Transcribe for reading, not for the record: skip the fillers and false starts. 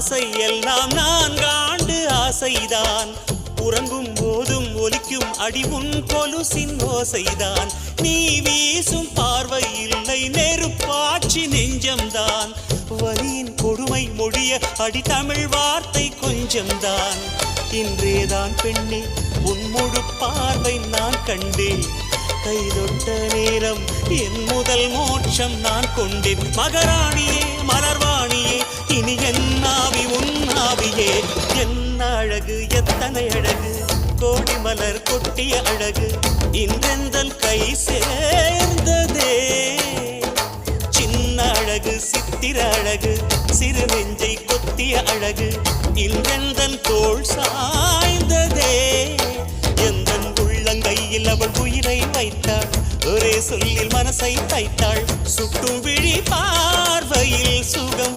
ஆசை எல்லாம் 4 ஆண்டு ஆசைதான் உறங்கும் போதும் ஒலிக்கும் அடி உன் கொலுசின் ஓசைதான் நீ வீசும் பார்வை இல்லை நெருப்பாட்சி நெஞ்சம்தான் வலியின் கொடுமை மொழிய அடி தமிழ் வார்த்தை கொஞ்சம்தான் இன்றேதான் பெண்ணே உன் முழு பார்வை நான் கண்டேன் கைதொட்ட நேரம் என் முதல் மோட்சம் நான் கொண்டேன் மகராணியே மலர்வாணியே இனி என் ஆவி உன் ஆவியே என்ன அழகு எத்தனை அழகு கோடி மலர் கொட்டிய அழகு இன்றெந்தன் கை சேர்ந்ததே சின்ன அழகு சித்திர அழகு சிறு நெஞ்சை கொத்திய அழகு இன்றெந்தன் தோள் சாய்ந்ததே எந்தன் உள்ளங்கையில் அவள் உயிரை வைத்தாள் ஒரே சொல்லில் மனசை தைத்தாள் சுட்டும் விழி பார்வையில் சுகம்